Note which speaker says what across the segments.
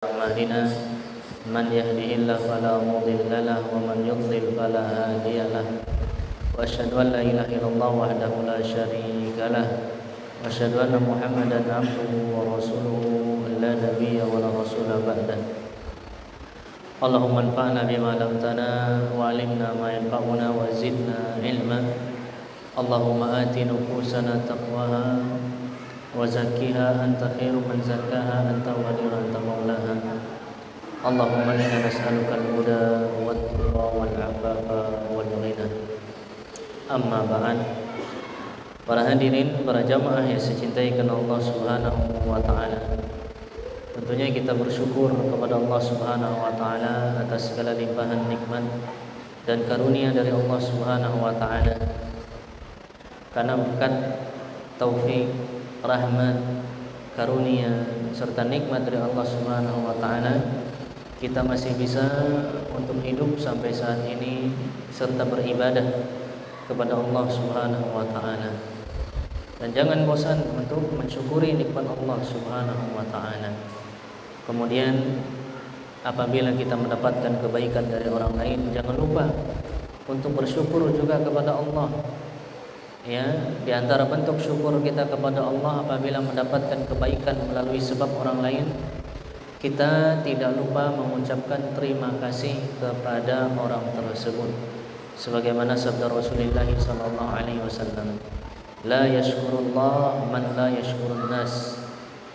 Speaker 1: أعمالنا من يهده الله فلا مضل له ومن يضلل فلا هادي له وأشهد أن لا إله إلا الله وحده لا شريك له وأشهد أن محمدا عبده ورسوله لا نبي ولا رسول بعده اللهم انفعنا بما علمتنا وعلمنا ما ينفعنا وزدنا علما اللهم آت نفوسنا تقواها وزكها أنت خير من زكاها أنت ولي أنت مولاها اللهم إنا نسألك الهدى والتقى والعفاف والغنى أما بعد. Para hadirin, para jamaah yang dicintai karena Allah Subhanahu wa taala. Tentunya kita bersyukur kepada Allah Subhanahu wa taala atas segala limpahan nikmat dan karunia dari Allah Subhanahu wa taala. Karena berkat taufik, rahmat, karunia serta nikmat dari Allah Subhanahu wa taala, kita masih bisa untuk hidup sampai saat ini serta beribadah kepada Allah Subhanahu wa taala. Dan jangan bosan untuk mensyukuri nikmat Allah Subhanahu wa taala. Kemudian apabila kita mendapatkan kebaikan dari orang lain, jangan lupa untuk bersyukur juga kepada Allah. Ya, di antara bentuk syukur kita kepada Allah apabila mendapatkan kebaikan melalui sebab orang lain, kita tidak lupa mengucapkan terima kasih kepada orang tersebut. Sebagaimana sabda Rasulullah sallallahu alaihi wasallam, la yashkurullah man la yashkurun nas.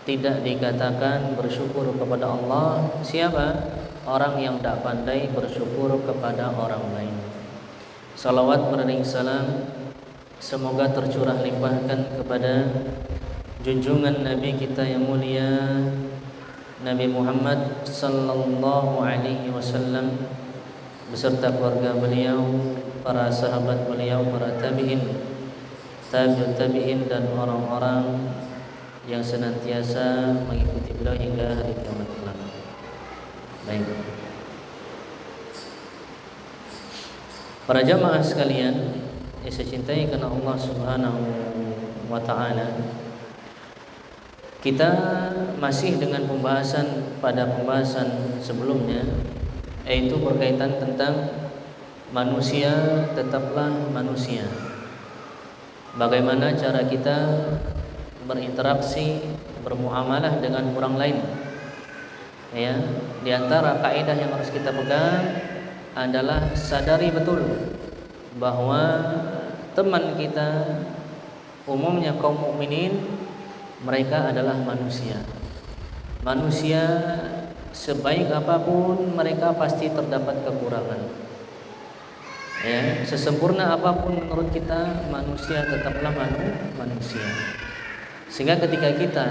Speaker 1: Tidak dikatakan bersyukur kepada Allah siapa? Orang yang tak pandai bersyukur kepada orang lain. Salawat beriring salam semoga tercurah limpahkan kepada junjungan Nabi kita yang mulia Nabi Muhammad sallallahu alaihi wasallam beserta keluarga beliau, para sahabat beliau, para tabi'in, tabi'ut tabi'in dan orang-orang yang senantiasa mengikuti beliau hingga hari kiamat kelak. Baik. Para jamaah sekalian yang saya cintai karena Allah Subhanahu wa taala, kita masih dengan pada pembahasan sebelumnya, yaitu berkaitan tentang manusia tetaplah manusia. Bagaimana cara kita berinteraksi, bermuamalah dengan orang lain. Ya, di antara kaidah yang harus kita pegang adalah sadari betul bahwa teman kita, umumnya kaum mukminin, mereka adalah manusia. Manusia sebaik apapun mereka pasti terdapat kekurangan. Ya, sesempurna apapun menurut kita, manusia tetaplah manusia. Sehingga ketika kita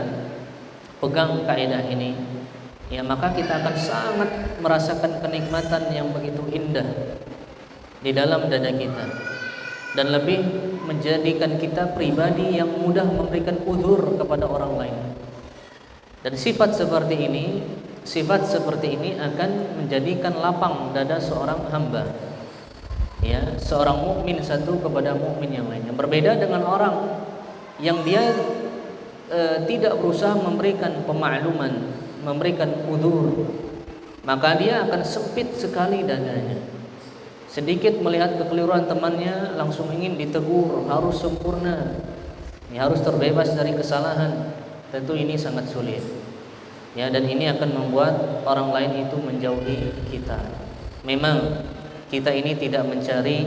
Speaker 1: pegang kaidah ini, ya maka kita akan sangat merasakan kenikmatan yang begitu indah di dalam dada kita, dan lebih menjadikan kita pribadi yang mudah memberikan uzur kepada orang lain. Dan sifat seperti ini akan menjadikan lapang dada seorang hamba. Ya, seorang mukmin satu kepada mukmin yang lainnya. Berbeda dengan orang yang dia tidak berusaha memberikan pemakluman, memberikan uzur, maka dia akan sempit sekali dadanya. Sedikit melihat kekeliruan temannya langsung ingin ditegur, harus sempurna, ini harus terbebas dari kesalahan. Tentu ini sangat sulit. Ya, dan ini akan membuat orang lain itu menjauhi kita. Memang kita ini tidak mencari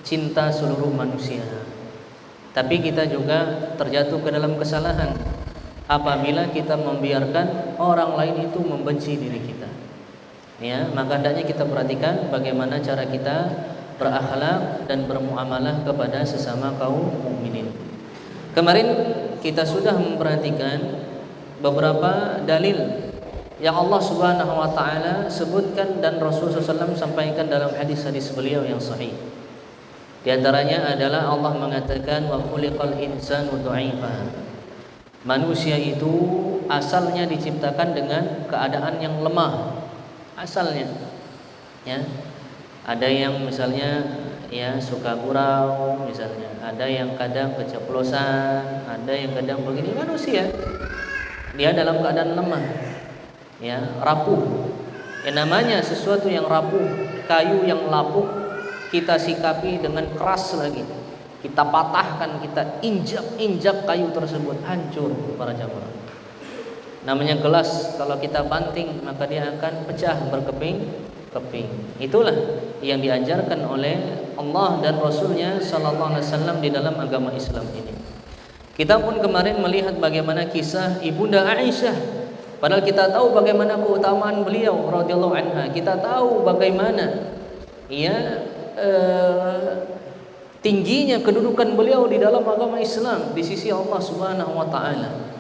Speaker 1: cinta seluruh manusia, tapi kita juga terjatuh ke dalam kesalahan apabila kita membiarkan orang lain itu membenci diri kita. Ya, maka hendaknya kita perhatikan bagaimana cara kita berakhlak dan bermuamalah kepada sesama kaum mukminin. Kemarin kita sudah memperhatikan beberapa dalil yang Allah Subhanahu wa taala sebutkan dan Rasulullah SAW sampaikan dalam hadis-hadis beliau yang sahih. Di antaranya adalah Allah mengatakan wa khuliqal insanu dha'ifa. Manusia itu asalnya diciptakan dengan keadaan yang lemah. Asalnya. Ya. Ada yang misalnya ya suka gurau misalnya, ada yang kadang keceplosan, ada yang kadang begini. Manusia dia dalam keadaan lemah. ya, rapuh. Yang namanya sesuatu yang rapuh, kayu yang lapuk, kita sikapi dengan keras lagi. Kita patahkan, kita injak kayu tersebut, hancur para jamaah. Namanya gelas, kalau kita banting maka dia akan pecah berkeping-keping. Itulah yang diajarkan oleh Allah dan Rasulnya Sallallahu Alaihi Wasallam di dalam agama Islam ini. Kita pun kemarin melihat bagaimana kisah Ibunda Aisyah. Padahal kita tahu bagaimana keutamaan beliau radhiyallahu anha. Kita tahu bagaimana tingginya kedudukan beliau di dalam agama Islam di sisi Allah Subhanahu wa taala.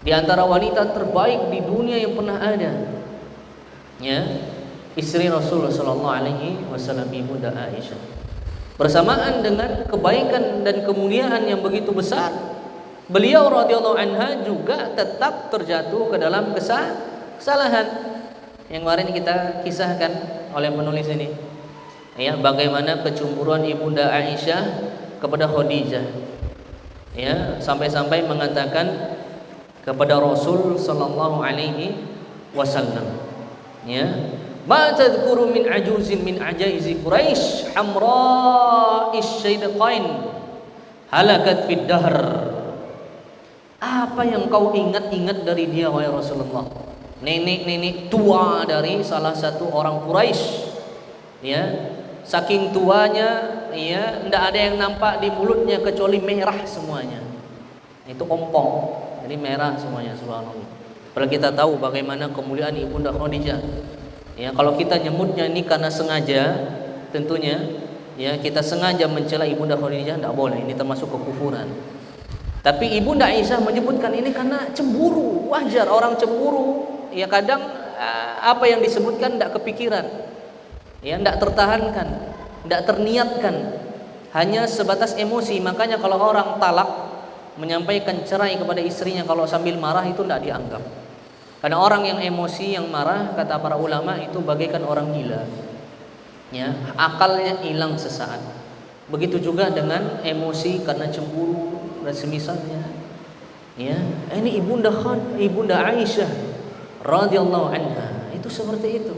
Speaker 1: Di antara wanita terbaik di dunia yang pernah ada. Ya, istri Rasulullah sallallahu alaihi wasallam Ibunda Aisyah. Bersamaan dengan kebaikan dan kemuliaan yang begitu besar, beliau radhiyallahu anha juga tetap terjatuh ke dalam kesalahan yang kemarin kita kisahkan oleh penulis ini. Ya, bagaimana kecemburuan Ibunda Aisyah kepada Khadijah. Ya, sampai-sampai mengatakan kepada Rasul sallallahu alaihi wasallam, ya, ma tadhkuru min ajuzin min ajaizi Quraisy hamra'ish syaidatain halakat fid dahr. Apa yang kau ingat-ingat dari dia wahai Rasulullah? Nenek-nenek tua dari salah satu orang Quraisy, ya, saking tuanya, ya, tidak ada yang nampak di mulutnya kecuali merah semuanya. Itu ompong, jadi merah semuanya, subhanallah. Padahal kita tahu bagaimana kemuliaan Ibunda Khadijah. Ya, kalau kita nyebutnya ini karena sengaja, tentunya, ya, kita sengaja mencela Ibunda Khadijah, tidak boleh. Ini termasuk kekufuran. Tapi Ibunda Aisyah menyebutkan ini karena cemburu. Wajar orang cemburu. Ya, kadang apa yang disebutkan tidak kepikiran. Ya, tidak tertahankan, tidak terniatkan, hanya sebatas emosi. Makanya kalau orang talak menyampaikan cerai kepada istrinya kalau sambil marah itu tidak dianggap. Karena orang yang emosi, yang marah, kata para ulama itu bagaikan orang gila. Ya, akalnya hilang sesaat. Begitu juga dengan emosi karena cemburu dan semisalnya. Ya, ini Ibunda Aisyah radhiyallahu anha itu seperti itu.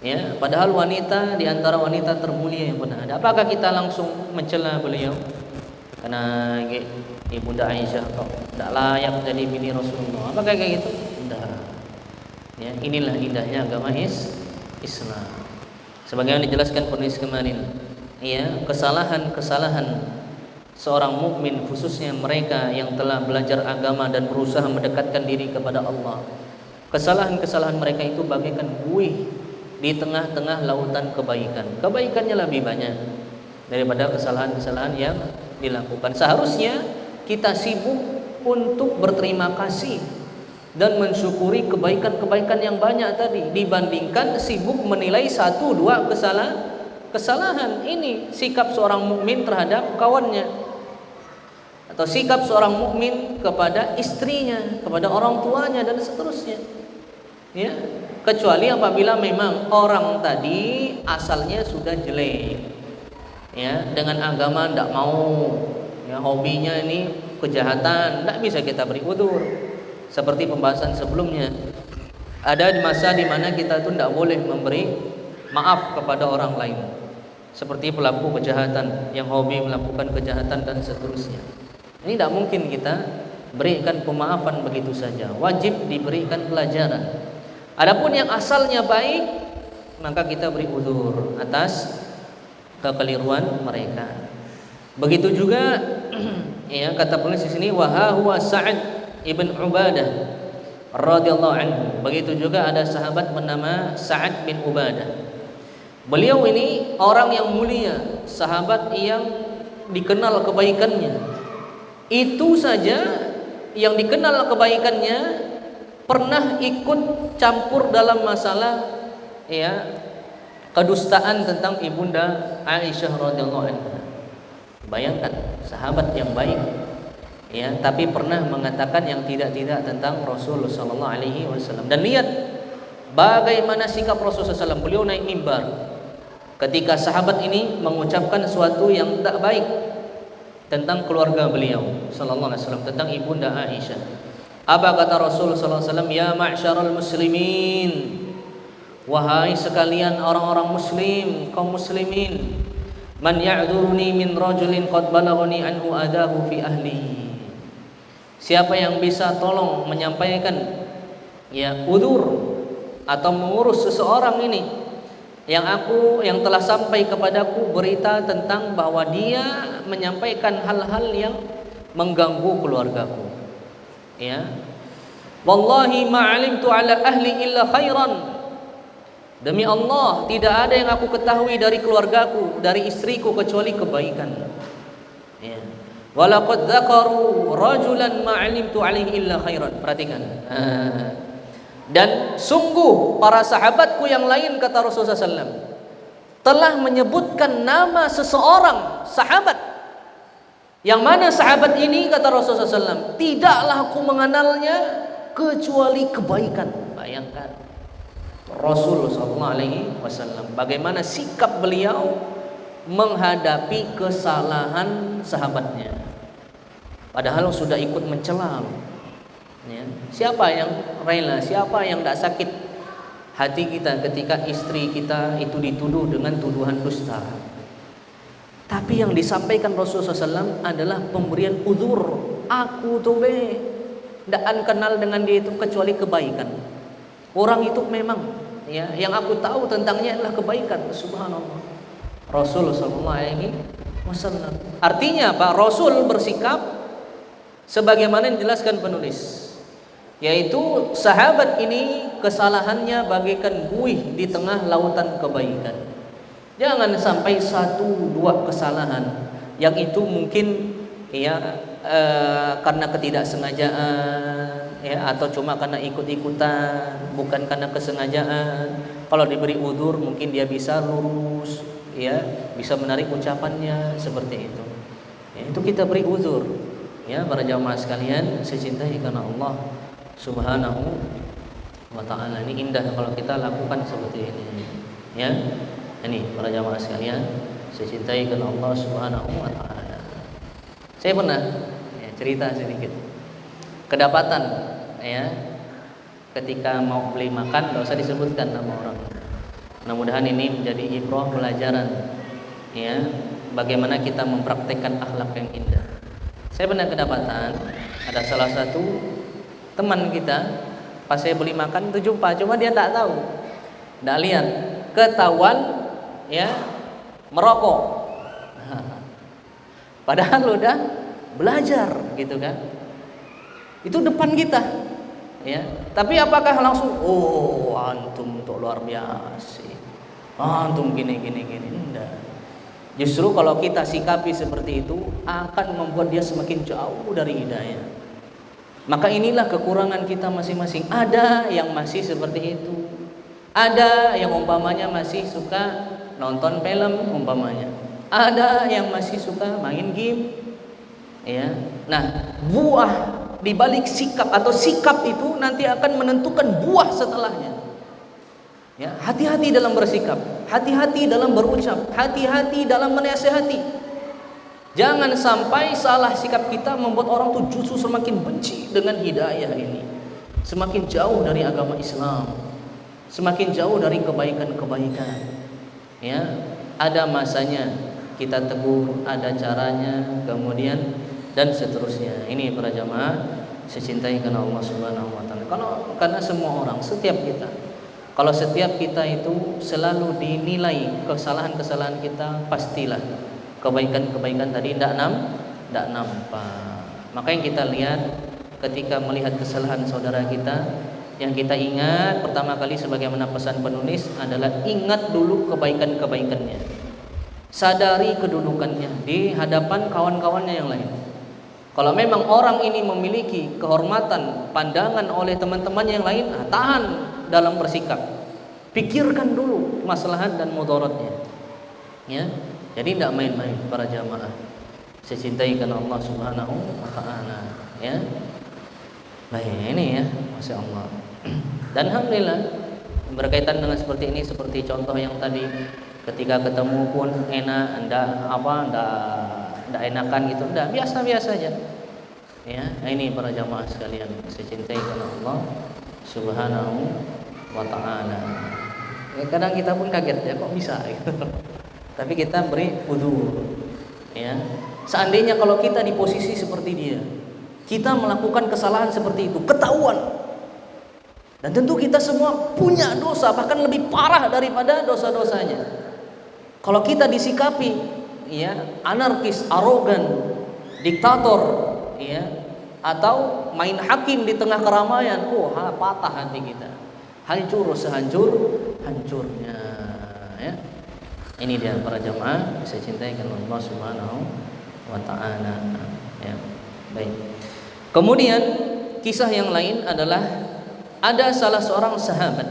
Speaker 1: Ya, padahal wanita di antara wanita termulia yang pernah ada. Apakah kita langsung mencela beliau? Karena Ibunda Aisyah kok tidak layak jadi bini Rasulullah. Apakah kayak gitu? Tidak. Ya, inilah indahnya agama Islam. Sebagaimana dijelaskan penulis kemarin, ya, kesalahan-kesalahan seorang mukmin, khususnya mereka yang telah belajar agama dan berusaha mendekatkan diri kepada Allah. Kesalahan-kesalahan mereka itu bagaikan buih di tengah-tengah lautan kebaikan. Kebaikannya lebih banyak daripada kesalahan-kesalahan yang dilakukan. Seharusnya kita sibuk untuk berterima kasih dan mensyukuri kebaikan-kebaikan yang banyak tadi, dibandingkan sibuk menilai satu dua kesalahan. Ini sikap seorang mukmin terhadap kawannya, atau sikap seorang mukmin kepada istrinya, kepada orang tuanya, dan seterusnya. Ya, kecuali apabila memang orang tadi asalnya sudah jelek, ya, dengan agama tidak mau, ya, hobinya ini kejahatan, tidak bisa kita beri udzur. Seperti pembahasan sebelumnya, ada di masa di mana kita itu tidak boleh memberi maaf kepada orang lain, seperti pelaku kejahatan yang hobi melakukan kejahatan dan seterusnya. Ini tidak mungkin kita berikan pemaafan begitu saja, wajib diberikan pelajaran. Adapun yang asalnya baik, maka kita beri udzur atas kekeliruan mereka. Begitu juga ya, kata penulis di sini, wa huwa Sa'ad ibn Ubadah radhiyallahu anhu. Begitu juga ada sahabat bernama Sa'ad bin Ubadah. Beliau ini orang yang mulia, sahabat yang dikenal kebaikannya. Itu saja yang dikenal kebaikannya pernah ikut campur dalam masalah, ya, kedustaan tentang Ibunda Aisyah radhiyallahu anha. Bayangkan, sahabat yang baik, ya, tapi pernah mengatakan yang tidak-tidak tentang Rasulullah sallallahu alaihi wasallam. Dan lihat bagaimana sikap Rasulullah SAW. Beliau naik mimbar ketika sahabat ini mengucapkan sesuatu yang tak baik tentang keluarga beliau sallallahu alaihi wasallam, tentang Ibunda Aisyah. Apa kata Rasul sallallahu alaihi wasallam? Ya ma'syaral muslimin, wahai sekalian orang-orang muslim, kaum muslimin, man ya'dzuruni min rajulin qad balaghani anhu adahu fi ahli. Siapa yang bisa tolong menyampaikan udzur atau mengurus seseorang ini yang telah sampai kepadaku berita tentang bahwa dia menyampaikan hal-hal yang mengganggu keluargaku. Wallahi ma 'alimtu 'ala ahli illa khairan. Demi Allah, tidak ada yang aku ketahui dari keluargaku, dari istriku kecuali kebaikan. Walaqad dzakaru rajulan ma 'alimtu 'alaihi illa khairan. Perhatikan. Dan sungguh para sahabatku yang lain, kata Rasulullah SAW, telah menyebutkan nama seseorang sahabat, yang mana sahabat ini, kata Rasulullah SAW, tidaklah aku mengenalnya kecuali kebaikan. Bayangkan Rasulullah SAW bagaimana sikap beliau menghadapi kesalahan sahabatnya, padahal sudah ikut mencela. Siapa yang rela, siapa yang tidak sakit hati kita ketika istri kita itu dituduh dengan tuduhan dusta? Tapi yang disampaikan Rasulullah SAW adalah pemberian uzur. Aku tuh tidak kenal dengan dia itu kecuali kebaikan. Orang itu memang yang aku tahu tentangnya adalah kebaikan. Subhanallah. Rasulullah SAW. Artinya Pak Rasul bersikap sebagaimana yang dijelaskan penulis, yaitu sahabat ini kesalahannya bagaikan buih di tengah lautan kebaikan. Jangan sampai 1-2 kesalahan yang itu mungkin karena ketidaksengajaan atau cuma karena ikut-ikutan, bukan karena kesengajaan. Kalau diberi udzur mungkin dia bisa lurus, bisa menarik ucapannya seperti itu. Itu kita beri udzur. Para jamaah sekalian, saya cintai karena Allah Subhanahu wa ta'ala. Ini indah kalau kita lakukan seperti ini. Ini para jamaah sekalian, saya cintai karena Allah Subhanahu wa ta'ala. Saya pernah cerita sedikit kedapatan ketika mau beli makan, enggak usah disebutkan nama orang. Mudah-mudahan ini menjadi ibrah, pelajaran bagaimana kita mempraktekkan akhlak yang indah. Saya pernah kedapatan ada salah satu teman kita, pas saya beli makan itu jumpa, cuma dia tidak tahu, tidak lihat, ketahuan merokok. Padahal udah belajar gitu kan. Itu depan kita. Tapi apakah langsung antum tuh luar biasa, antum gini. Enggak. Justru kalau kita sikapi seperti itu akan membuat dia semakin jauh dari hidayah. Maka inilah kekurangan kita masing-masing. Ada yang masih seperti itu. Ada yang umpamanya masih suka nonton film umpamanya. Ada yang masih suka main game. Nah, buah di balik sikap atau sikap itu nanti akan menentukan buah setelahnya. Hati-hati dalam bersikap, hati-hati dalam berucap, hati-hati dalam menasihati. Jangan sampai salah sikap kita membuat orang tuh justru semakin benci dengan hidayah ini, semakin jauh dari agama Islam, semakin jauh dari kebaikan-kebaikan. Ada masanya kita tegur, ada caranya, kemudian dan seterusnya. Ini para jamaah, saya cintai karena Allah Subhanahu wa ta'ala. Karena semua orang, setiap kita, kalau setiap kita itu selalu dinilai kesalahan-kesalahan kita, pastilah kebaikan-kebaikan tadi tidak nampak. Maka yang kita lihat ketika melihat kesalahan saudara kita, yang kita ingat pertama kali sebagaimana pesan penulis adalah ingat dulu kebaikan-kebaikannya. Sadari kedudukannya di hadapan kawan-kawannya yang lain. Kalau memang orang ini memiliki kehormatan, pandangan oleh teman-temannya yang lain, tahan dalam bersikap. Pikirkan dulu maslahat dan mudaratnya. Jadi tidak main-main para jamaah. Saya cintai karena Allah Subhanahu wa ta'ala. Baik, ini Masya Allah. Dan alhamdulillah berkaitan dengan seperti ini, seperti contoh yang tadi, ketika ketemu pun enak, enggak enakan gitu, enggak, biasa-biasa aja. Ya, ini para jamaah sekalian, saya cintai karena Allah Subhanahu wa taala. Ya, kadang kita pun kaget ya kok bisa gitu. Tapi kita beri udzur. Ya. Seandainya kalau kita di posisi seperti dia, kita melakukan kesalahan seperti itu, ketahuan. Dan tentu kita semua punya dosa, bahkan lebih parah daripada dosa-dosanya. Kalau kita disikapi ya anarkis, arogan, diktator, ya, atau main hakim di tengah keramaian, patah hati kita, hancur sehancur-hancurnya. Ya. Ini dia para jamaah, saya cintai karena Allah Subhanahu wa taala. Ya. Baik. Kemudian kisah yang lain adalah ada salah seorang sahabat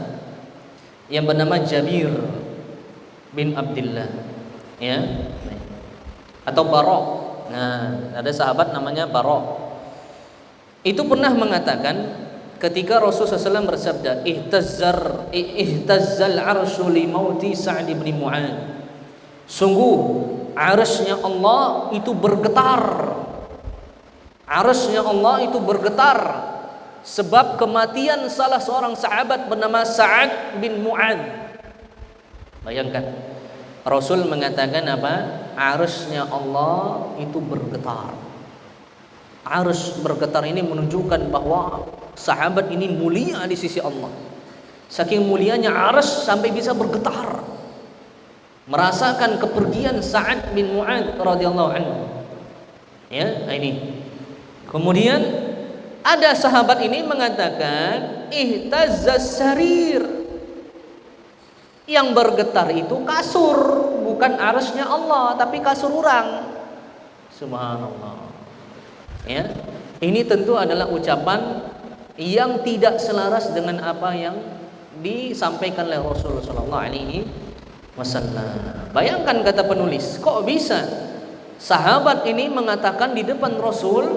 Speaker 1: yang bernama Jabir bin Abdullah, ya, atau Barok. Nah, ada sahabat namanya Barok. Itu pernah mengatakan ketika Rasulullah SAW bersabda, ihtazzal arsyu li mauti Sa'd bin Mu'adz. Sungguh arsy-Nya Allah itu bergetar. Arsy-Nya Allah itu bergetar sebab kematian salah seorang sahabat bernama Sa'd bin Mu'adz. Bayangkan, Rasul mengatakan apa? Arsy-Nya Allah itu bergetar. Arsy bergetar ini menunjukkan bahwa sahabat ini mulia di sisi Allah. Saking mulianya arsy sampai bisa bergetar. Merasakan kepergian Sa'd bin Mu'adz radhiyallahu anhu. Ya, ini. Kemudian ada sahabat ini mengatakan ihtazzas sarir. Yang bergetar itu kasur, bukan arsy-Nya Allah, tapi kasur orang. Subhanallah. Ya. Ini tentu adalah ucapan yang tidak selaras dengan apa yang disampaikan oleh Rasulullah sallallahu alaihi wasallam. Bayangkan kata penulis, kok bisa sahabat ini mengatakan di depan Rasul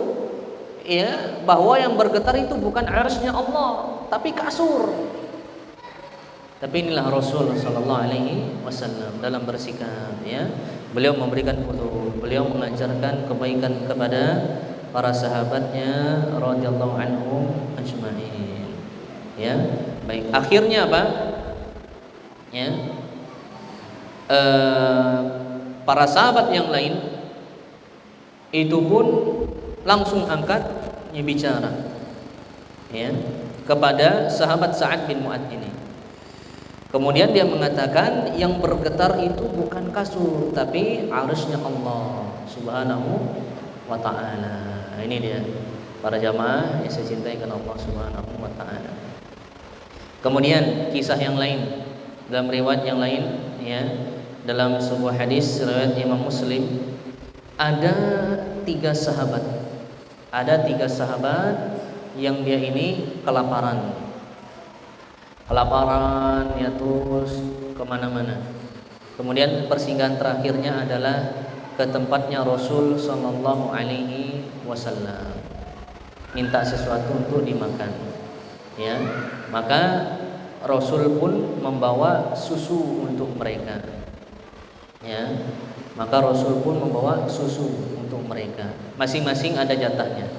Speaker 1: ya bahwa yang bergetar itu bukan arsy-Nya Allah, tapi kasur. Tapi inilah Rasul sallallahu alaihi wasallam dalam bersikap, ya. Beliau memberikan petunjuk, beliau mengajarkan kebaikan kepada para sahabatnya radhiyallahu anhum ajma'in. Ya, baik. Akhirnya apa? Ya. Para sahabat yang lain itu pun langsung angkat bicara, ya, kepada sahabat Sa'd bin Mu'adz ini. Kemudian dia mengatakan yang bergetar itu bukan kasur, tapi arsy-Nya Allah Subhanahu wa ta'ala. Ini dia para jamaah yang saya cintai karena Allah Subhanahu wa ta'ala. Kemudian kisah yang lain dalam riwayat yang lain, ya, dalam sebuah hadis riwayat Imam Muslim, ada tiga sahabat yang dia ini kelaparan, ya, terus kemana-mana. Kemudian persinggahan terakhirnya adalah ke tempatnya Rasul sallallahu alaihi wasallam, minta sesuatu untuk dimakan, ya. Maka Rasul pun membawa susu untuk mereka, ya. Maka Rasul pun membawa susu untuk mereka. Masing-masing ada jatahnya.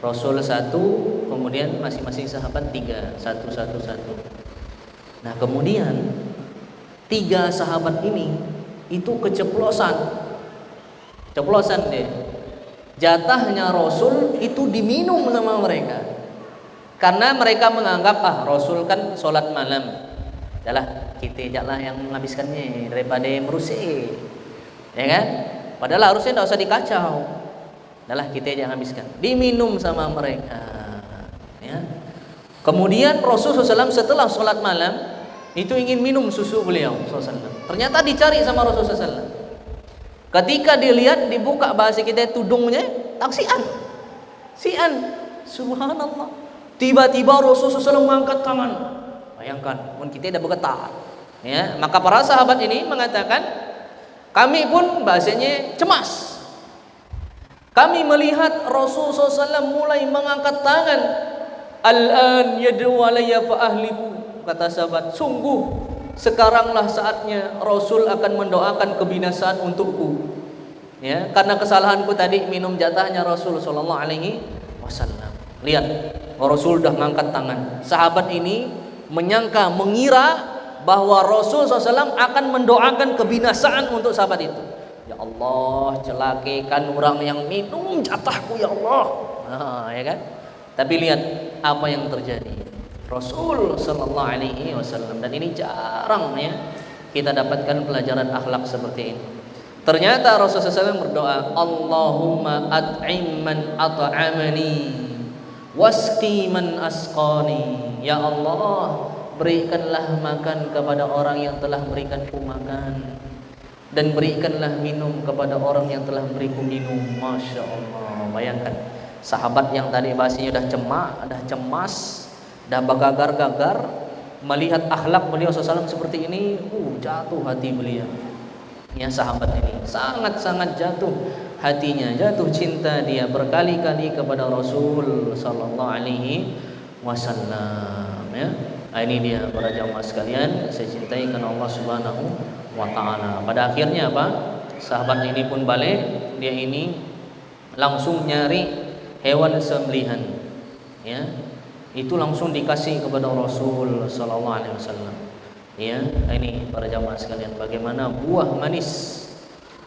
Speaker 1: Rasul satu, kemudian masing-masing sahabat tiga, satu. Nah, kemudian tiga sahabat ini itu keceplosan deh. Jatahnya Rasul itu diminum sama mereka. Karena mereka menganggap Rasul kan sholat malam, yalah kita ajaklah yang menghabiskannya daripada merusak, ya kan? Padahal harusnya tidak usah dikacau, yalah kita aja yang habiskan. Diminum sama mereka, ya. Kemudian Rasulullah SAW setelah sholat malam itu ingin minum susu beliau SAW. Ternyata dicari sama Rasulullah SAW. Ketika dilihat, dibuka bahasa kita tudungnya, taksian, subhanallah. Tiba-tiba Rasulullah SAW mengangkat tangan. Bayangkan, pun kita tidak bergetar, ya. Maka para sahabat ini mengatakan, kami pun bahasanya cemas. Kami melihat Rasulullah SAW mulai mengangkat tangan. Al-an yad'u alayya fa ahliku. Kata sahabat, sungguh sekaranglah saatnya Rasul akan mendoakan kebinasaan untukku, ya, karena kesalahanku tadi minum jatahnya Rasul sallallahu alaihi wasallam. Lihat, Rasul sudah mengangkat tangan. Sahabat ini mengira bahwa Rasul SAW akan mendoakan kebinasaan untuk sahabat itu. Ya Allah, celakakan orang yang minum jatahku ya Allah. Ya kan? Tapi lihat apa yang terjadi. Rasul sallallahu alaihi wasallam, dan ini jarang ya kita dapatkan pelajaran akhlak seperti ini. Ternyata Rasulullah SAW berdoa, Allahumma at'im man at'amani wasqi man asqani. Ya Allah, berikanlah makan kepada orang yang telah berikanku makan, dan berikanlah minum kepada orang yang telah beriku minum. Masya Allah. Bayangkan, sahabat yang tadi bahasanya dah cemas, dah bagagar-gagar, melihat akhlak beliau SAW seperti ini, jatuh hati beliau. Ya, sahabat ini sangat-sangat jatuh hatinya, jatuh cinta dia berkali-kali kepada Rasul sallallahu alaihi wasallam. Ya, ini dia para jamaah sekalian, saya cintai karena Allah Subhanahu wa taala. Pada akhirnya apa? Sahabat ini pun balik, dia ini langsung nyari hewan sembelihan. Ya, itu langsung dikasih kepada Rasul sallallahu alaihi wasallam. Ya, ini para jamaah sekalian, bagaimana buah manis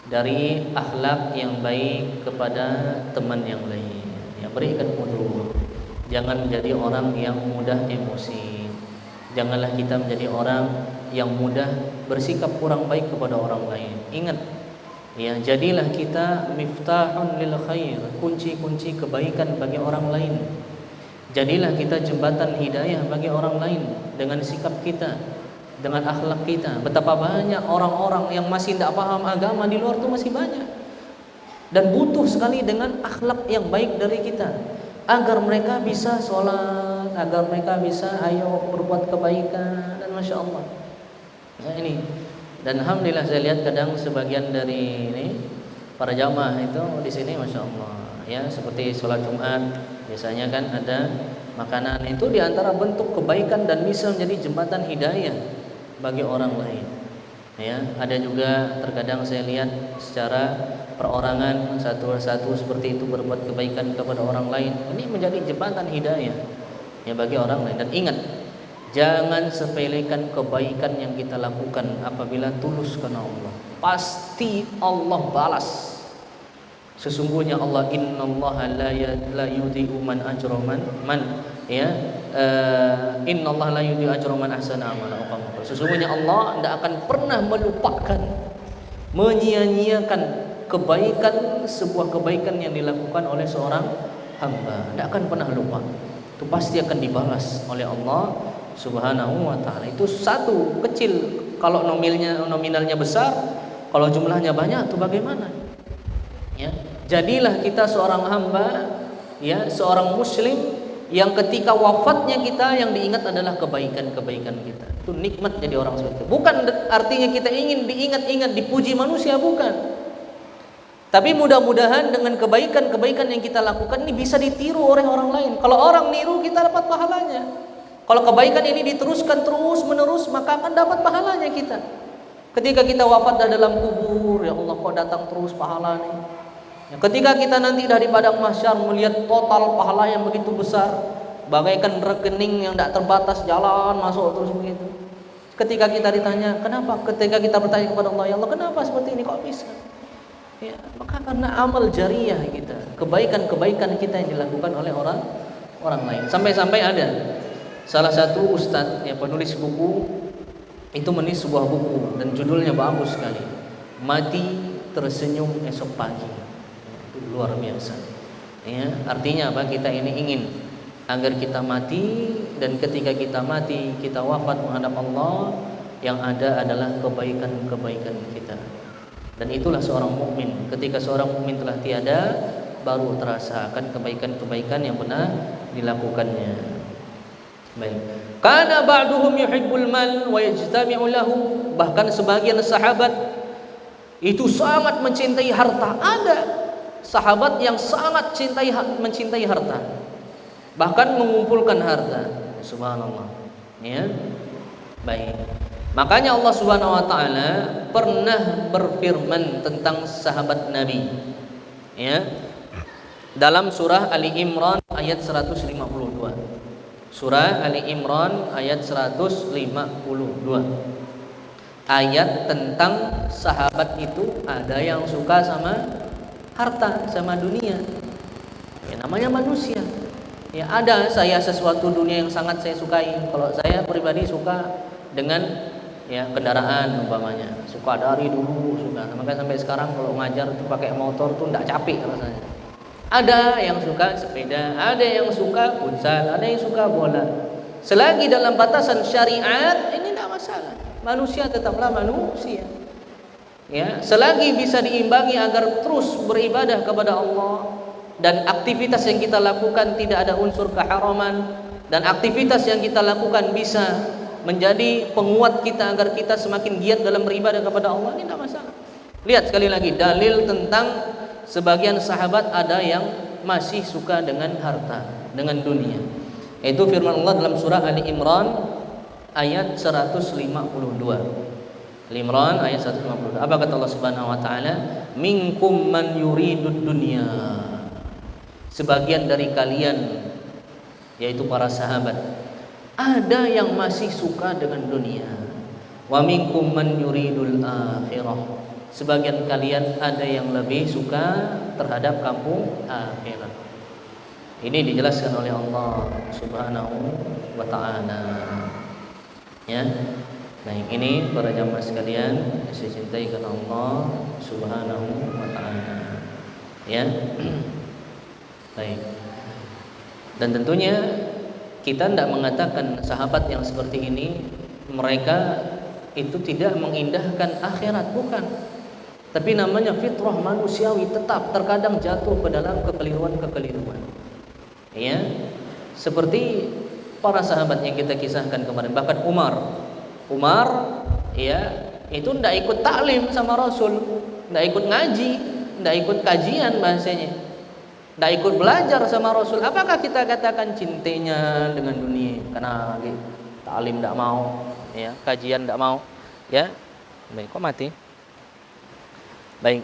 Speaker 1: dari akhlak yang baik kepada teman yang lain. Ya, berikan mutu. Jangan menjadi orang yang mudah emosi. Janganlah kita menjadi orang yang mudah bersikap kurang baik kepada orang lain. Ingat, ya, jadilah kita miftahun lil khair, kunci-kunci kebaikan bagi orang lain. Jadilah kita jembatan hidayah bagi orang lain dengan sikap kita, dengan akhlak kita. Betapa banyak orang-orang yang masih tidak paham agama di luar itu masih banyak, dan butuh sekali dengan akhlak yang baik dari kita, agar mereka bisa sholat, agar mereka bisa berbuat kebaikan. Dan Masya Allah, nah ini, dan Alhamdulillah saya lihat kadang sebagian dari ini para jamaah itu di sini Masya Allah, ya, seperti sholat Jumat biasanya kan ada makanan, itu diantara bentuk kebaikan dan bisa menjadi jembatan hidayah bagi orang lain. Ya, ada juga terkadang saya lihat secara perorangan satu-satu seperti itu berbuat kebaikan kepada orang lain. Ini menjadi jembatan hidayah ya bagi orang lain. Dan ingat, jangan sepelekan kebaikan yang kita lakukan apabila tulus karena Allah. Pasti Allah balas. Sesungguhnya Allah, innallaha la yudhi'u man ajra man ya, innallaha la yudhi'u ajra man ahsana amala. Sesungguhnya Allah tidak akan pernah melupakan, menyia-nyiakan kebaikan, sebuah kebaikan yang dilakukan oleh seorang hamba. Tidak akan pernah lupa. Itu pasti akan dibalas oleh Allah Subhanahu wa taala. Itu satu kecil, kalau nominalnya besar, kalau jumlahnya banyak, itu bagaimana? Ya, jadilah kita seorang hamba, ya, seorang muslim yang ketika wafatnya kita yang diingat adalah kebaikan-kebaikan kita. Itu nikmat jadi orang seperti itu. Bukan artinya kita ingin diingat-ingat, dipuji manusia, bukan. Tapi mudah-mudahan dengan kebaikan-kebaikan yang kita lakukan ini bisa ditiru oleh orang lain. Kalau orang niru, kita dapat pahalanya. Kalau kebaikan ini diteruskan terus menerus, maka akan dapat pahalanya kita. Ketika kita wafat dalam kubur, ya Allah, kok datang terus pahala nih. Ya, ketika kita nanti dari padang mahsyar melihat total pahala yang begitu besar, bagaikan rekening yang tidak terbatas, jalan masuk terus begitu. Ketika kita ditanya kenapa, ketika kita bertanya kepada Allah, ya Allah, kenapa seperti ini, kok bisa? Ya, maka karena amal jariyah kita, kebaikan-kebaikan kita yang dilakukan oleh orang lain. Sampai-sampai ada salah satu ustadz yang penulis buku itu menulis sebuah buku dan judulnya bagus sekali, Mati Tersenyum Esok Pagi. Luar biasa. Ya, artinya apa? Kita ini ingin agar kita mati, dan ketika kita mati, kita wafat menghadap Allah, yang ada adalah kebaikan-kebaikan kita. Dan itulah seorang mukmin. Ketika seorang mukmin telah tiada, baru terasa akan kebaikan-kebaikan yang pernah dilakukannya. Baik. Kana ba'duhum yuhibbul mal wa yajtami'u lahu. Bahkan sebagian sahabat itu sangat mencintai harta. Ada sahabat yang sangat mencintai harta, bahkan mengumpulkan harta. Subhanallah. Ya. Baik. Makanya Allah Subhanahu wa taala pernah berfirman tentang sahabat Nabi. Ya. dalam surah Ali Imran ayat 152. Surah Ali Imran ayat 152. Ayat tentang sahabat itu ada yang suka sama harta, sama dunia. Ya, namanya manusia. Ya, ada saya sesuatu dunia yang sangat saya sukai. Kalau saya pribadi suka dengan kendaraan umpamanya. Suka dari dulu suka. Makanya sampai sekarang kalau ngajar tuh pakai motor tuh enggak capek rasanya. Ada yang suka sepeda, ada yang suka futsal, ada yang suka bola. Selagi dalam batasan syariat ini tidak masalah. Manusia tetaplah manusia. Ya, selagi bisa diimbangi agar terus beribadah kepada Allah dan aktivitas yang kita lakukan tidak ada unsur keharaman dan aktivitas yang kita lakukan bisa menjadi penguat kita agar kita semakin giat dalam beribadah kepada Allah, ini tidak masalah. Lihat sekali lagi dalil tentang sebagian sahabat ada yang masih suka dengan harta, dengan dunia. Itu firman Allah dalam surah Ali Imran ayat 152. Ali Imran ayat 152. Apa kata Allah Subhanahu wa taala? Minkum man yuridud dunya. Sebagian dari kalian, yaitu para sahabat, ada yang masih suka dengan dunia. Wa minkum man yuridul akhirah. Sebagian kalian ada yang lebih suka terhadap kampung akhirat. Ini dijelaskan oleh Allah Subhanahu wa taala. Ya. Baik, ini para jamaah sekalian yang saya cintai karena Allah Subhanahu wa taala. Ya. Baik. Dan tentunya kita tidak mengatakan sahabat yang seperti ini mereka itu tidak mengindahkan akhirat, bukan. Tapi namanya fitrah manusiawi, tetap terkadang jatuh ke dalam kekeliruan-kekeliruan. Ya. Seperti para sahabat yang kita kisahkan kemarin, bahkan Umar ya, itu tidak ikut taklim sama Rasul, tidak ikut ngaji, tidak ikut kajian bahasanya, tidak ikut belajar sama Rasul. Apakah kita katakan cintanya dengan dunia karena taklim tidak mau, ya, kajian tidak mau, ya? Baik, kok mati? Baik.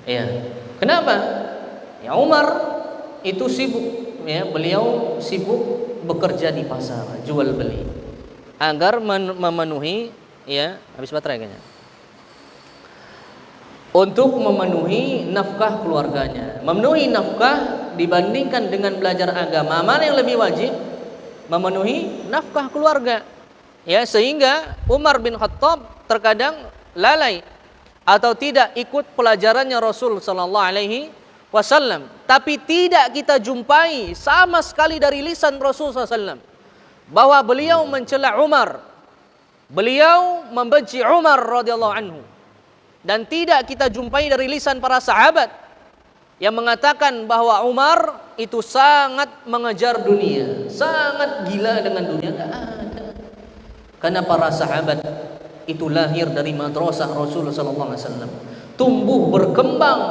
Speaker 1: Ya. Kenapa? Ya, Umar itu sibuk, ya, beliau sibuk bekerja di pasar, jual beli, agar memenuhi, ya, habis baterai kayaknya. Untuk memenuhi nafkah keluarganya. Memenuhi nafkah dibandingkan dengan belajar agama, mana yang lebih wajib? Memenuhi nafkah keluarga. Ya, sehingga Umar bin Khattab terkadang lalai atau tidak ikut pelajarannya Rasul sallallahu alaihi wasallam. Tapi tidak kita jumpai sama sekali dari lisan Rasul sallallahu alaihi wasallam bahwa beliau mencela Umar, beliau membenci Umar radhiyallahu anhu. Dan tidak kita jumpai dari lisan para sahabat yang mengatakan bahwa Umar itu sangat mengejar dunia, sangat gila dengan dunia. Tidak ada. Karena para sahabat itu lahir dari madrasah Rasulullah sallallahu alaihi wasallam, tumbuh berkembang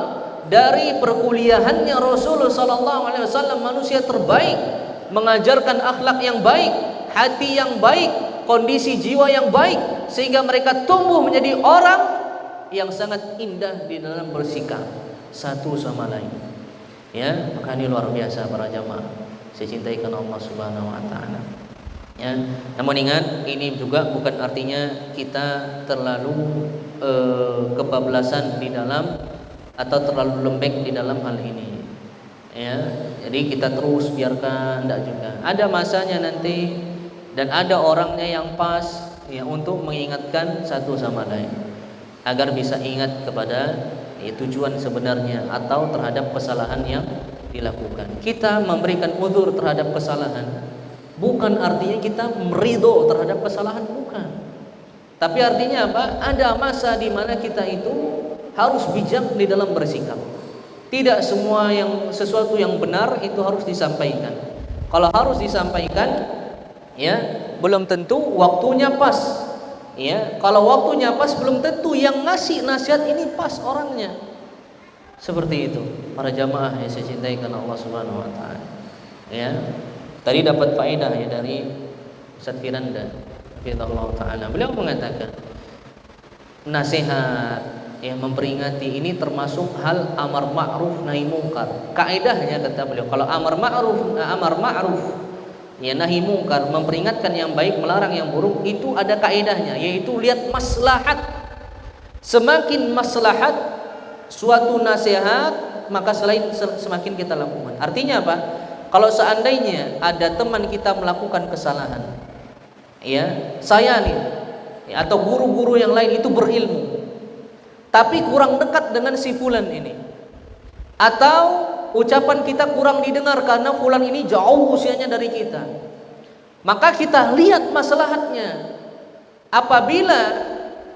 Speaker 1: dari perkuliahannya Rasulullah sallallahu alaihi wasallam, manusia terbaik, mengajarkan akhlak yang baik, hati yang baik, kondisi jiwa yang baik, sehingga mereka tumbuh menjadi orang yang sangat indah di dalam bersikap satu sama lain. Ya, maka ini luar biasa para jamaah. Saya cintai karena Allah Subhanahu wa taala. Ya, namun ingat, ini juga bukan artinya kita terlalu kebablasan di dalam atau terlalu lembek di dalam hal ini. Ya, jadi kita terus biarkan, tidak juga. Ada masanya nanti dan ada orangnya yang pas, ya, untuk mengingatkan satu sama lain agar bisa ingat kepada tujuan sebenarnya atau terhadap kesalahan yang dilakukan. Kita memberikan uzur terhadap kesalahan bukan artinya kita meridho terhadap kesalahan, bukan. Tapi artinya apa? Ada masa di mana kita itu harus bijak di dalam bersikap. Tidak semua sesuatu yang benar itu harus disampaikan. Kalau harus disampaikan, ya, belum tentu waktunya pas. Ya, kalau waktunya pas belum tentu yang ngasih nasihat ini pas orangnya. Seperti itu para jamaah yang saya cintai karena Allah Subhanahu wa taala. Ya. Tadi dapat faedah, ya, dari Ustaz Firanda, Allah taala. Beliau mengatakan nasihat Ya, memperingati ini termasuk hal amar ma'ruf nahi mungkar. Kaidahnya kata beliau, kalau amar ma'ruf ya nahi mungkar, memperingatkan yang baik, melarang yang buruk, itu ada kaidahnya, yaitu lihat maslahat. Semakin maslahat suatu nasihat, maka semakin kita lakukan. Artinya apa? Kalau seandainya ada teman kita melakukan kesalahan, ya, saya nih atau guru-guru yang lain itu berilmu, tapi kurang dekat dengan si fulan ini, atau ucapan kita kurang didengar karena fulan ini jauh usianya dari kita, maka kita lihat maslahatnya. Apabila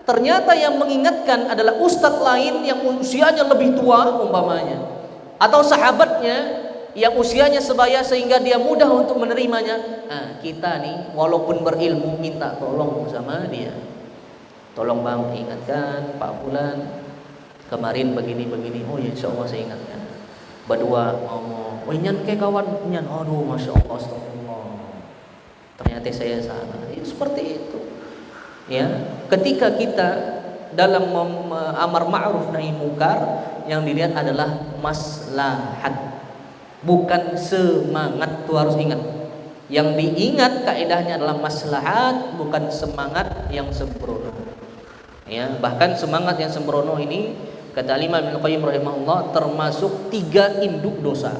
Speaker 1: ternyata yang mengingatkan adalah ustadz lain yang usianya lebih tua umpamanya, atau sahabatnya yang usianya sebaya sehingga dia mudah untuk menerimanya, nah, kita nih walaupun berilmu minta tolong sama dia, tolong bang ingatkan Pak Fulan kemarin begini-begini. Oh ya, insya Allah saya ingatkan. Berdua ngomong, wah nyan ke kawan nyan, aduh masya Allah, astagfirullah, ternyata saya salah. Ya, seperti itu. Ya, ketika kita dalam amar ma'ruf nahi mungkar, yang dilihat adalah maslahat, bukan semangat. Tuh harus ingat, yang diingat kaidahnya adalah maslahat, bukan semangat yang sembrono. Ya, bahkan semangat yang sembrono ini kata Imam Ibnu Qayyim rahimahullah termasuk 3 induk dosa.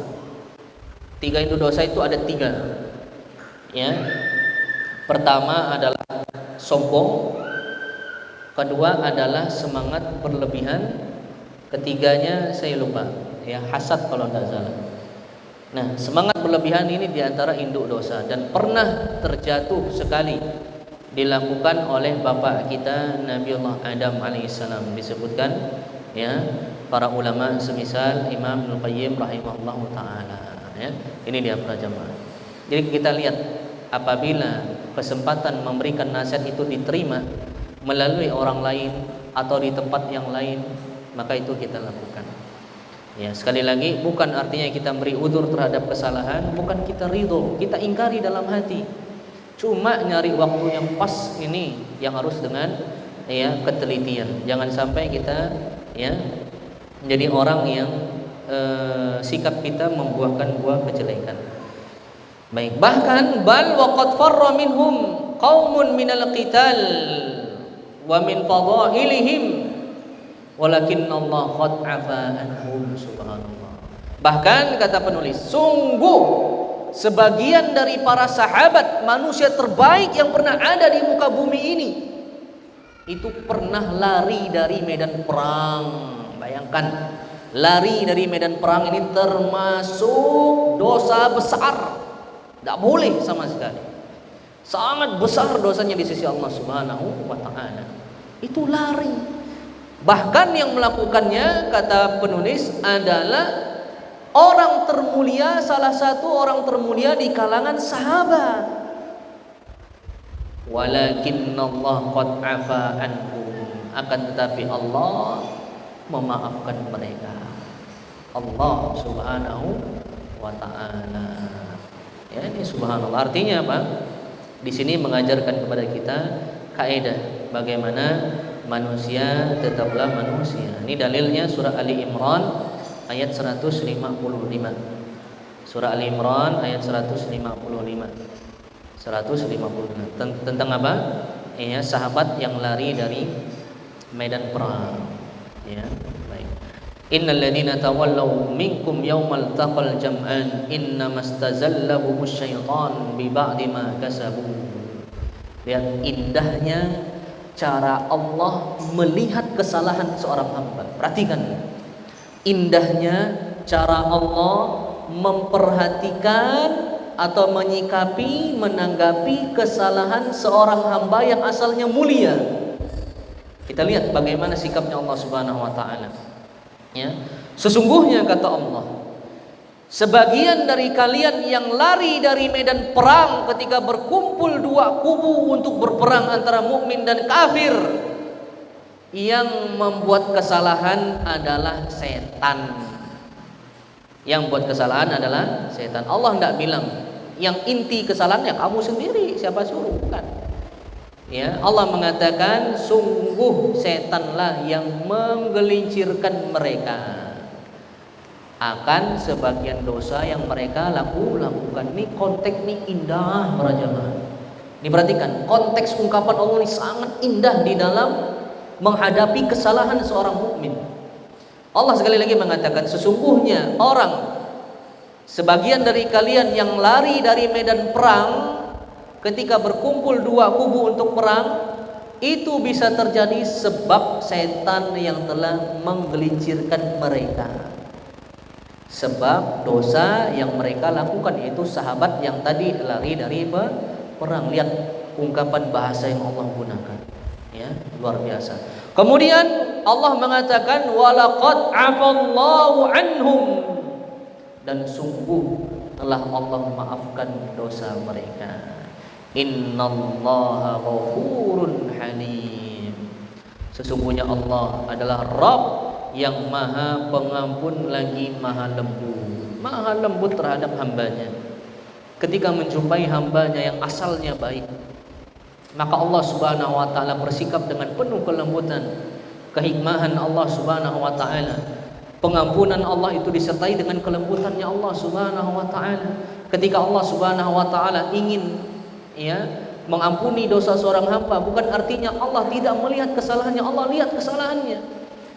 Speaker 1: 3 induk dosa itu ada 3. Ya. Pertama adalah sombong, kedua adalah semangat berlebihan, ketiganya saya lupa, ya hasad kalau tidak salah. Nah, semangat berlebihan ini diantara induk dosa dan pernah terjatuh sekali dilakukan oleh bapak kita Nabiullah Adam alaihissalam. Disebutkan ya para ulama semisal Imam Ibnu Qayyim rahimahullah taala. Ya, ini dia para jamaah. Jadi kita lihat, apabila kesempatan memberikan nasihat itu diterima melalui orang lain atau di tempat yang lain, maka itu kita lakukan. Ya, sekali lagi bukan artinya kita beri udzur terhadap kesalahan, bukan kita ridho, kita ingkari dalam hati. Cuma nyari waktu yang pas ini yang harus dengan ya ketelitian. Jangan sampai kita ya menjadi orang yang sikap kita membuahkan buah kejelekan. Baik, bahkan bal waqad farra minhum qaumun minal qital wa min fadailihim walakinna Allah qad afa anhum subhanallah. Bahkan kata penulis, sungguh sebagian dari para sahabat manusia terbaik yang pernah ada di muka bumi ini itu pernah lari dari medan perang. Bayangkan, lari dari medan perang ini termasuk dosa besar, tidak boleh sama sekali, sangat besar dosanya di sisi Allah Subhanahu wa ta'ala. Itu lari. Bahkan yang melakukannya kata penulis adalah orang termulia, salah satu orang termulia di kalangan sahabat. Walakinnallaha qad afa anhum, akan tetapi Allah memaafkan mereka. Allah Subhanahu wa ta'ala. Ya, ini subhanallah. Artinya apa? Di sini mengajarkan kepada kita kaidah bagaimana manusia tetaplah manusia. Ini dalilnya surah Ali Imran ayat 155. Surah Ali Imran ayat 155. Tentang apa? Ya, sahabat yang lari dari medan perang. Ya, baik. Innal ladzina tawallaw minkum yaumal taqal jam'an innamastazallahum syaitan bi ba'di ma kasabu. Lihat indahnya cara Allah melihat kesalahan seorang hamba. Perhatikan indahnya cara Allah memperhatikan atau menyikapi, menanggapi kesalahan seorang hamba yang asalnya mulia. Kita lihat bagaimana sikapnya Allah Subhanahu wa ta'ala. Ya, sesungguhnya kata Allah, sebagian dari kalian yang lari dari medan perang ketika berkumpul 2 kubu untuk berperang antara mukmin dan kafir, yang membuat kesalahan adalah setan. Yang buat kesalahan adalah setan. Allah tidak bilang yang inti kesalahannya kamu sendiri, siapa suruh, bukan. Ya, Allah mengatakan sungguh setanlah yang menggelincirkan mereka akan sebagian dosa yang mereka lakukan. Ini konteks ini indah para jamaah. Diperhatikan, konteks ungkapan Allah ini sangat indah di dalam menghadapi kesalahan seorang mukmin. Allah sekali lagi mengatakan sesungguhnya orang sebagian dari kalian yang lari dari medan perang ketika berkumpul dua kubu untuk perang, itu bisa terjadi sebab setan yang telah menggelincirkan mereka. Sebab dosa yang mereka lakukan, yaitu sahabat yang tadi lari dari perang. Lihat ungkapan bahasa yang Allah gunakan, ya, luar biasa. Kemudian Allah mengatakan walaqad afallahu anhum, dan sungguh telah Allah maafkan dosa mereka. Innallaha ghafurun halim. Sesungguhnya Allah adalah Rabb yang maha pengampun lagi maha lembut. Maha lembut terhadap hambanya. Ketika menjumpai hambanya yang asalnya baik, maka Allah subhanahu wa ta'ala bersikap dengan penuh kelembutan. Kehikmahan Allah subhanahu wa ta'ala, pengampunan Allah itu disertai dengan kelembutannya Allah subhanahu wa ta'ala. Ketika Allah subhanahu wa ta'ala ingin, ya, mengampuni dosa seorang hamba, bukan artinya Allah tidak melihat kesalahannya, Allah lihat kesalahannya.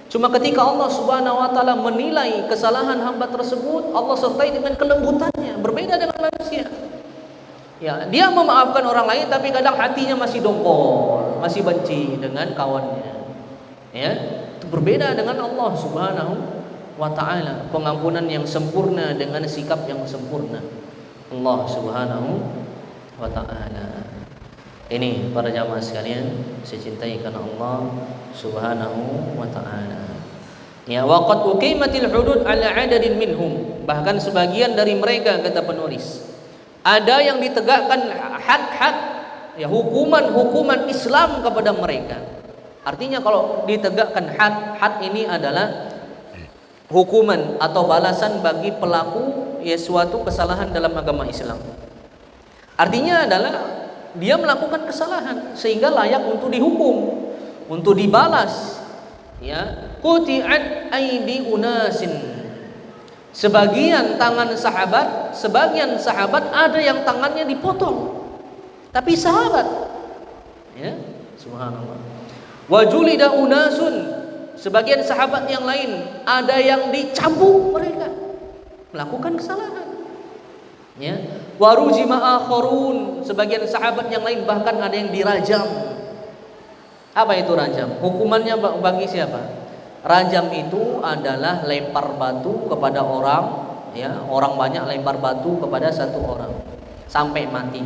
Speaker 1: Cuma ketika Allah subhanahu wa ta'ala menilai kesalahan hamba tersebut, Allah sertai dengan kelembutannya, berbeda dengan manusia. Ya, dia memaafkan orang lain tapi kadang hatinya masih dongkol, masih benci dengan kawannya. Ya, itu berbeda dengan Allah subhanahu wa ta'ala, pengampunan yang sempurna dengan sikap yang sempurna Allah subhanahu wa ta'ala. Ini para jamaah sekalian, saya cintai karena Allah subhanahu wa ta'ala. Ya, waqad uqimatil hudud ala adadin minhum, bahkan sebagian dari mereka, kata penulis, ada yang ditegakkan had-had, ya, hukuman Islam kepada mereka. Artinya kalau ditegakkan had ini adalah hukuman atau balasan bagi pelaku, ya, suatu kesalahan dalam agama Islam. Artinya adalah dia melakukan kesalahan sehingga layak untuk dihukum, untuk dibalas. Ya, quti'at aidi unasin. Sebagian sahabat ada yang tangannya dipotong. Tapi sahabat, ya, subhanallah. Wa julida unasun. Sebagian sahabat yang lain ada yang dicambuk mereka melakukan kesalahan. Ya, warujima akharun, sebagian sahabat yang lain bahkan ada yang dirajam. Apa itu rajam? Hukumannya bagi siapa? Rajam itu adalah lempar batu kepada orang, ya, orang banyak lempar batu kepada satu orang sampai mati.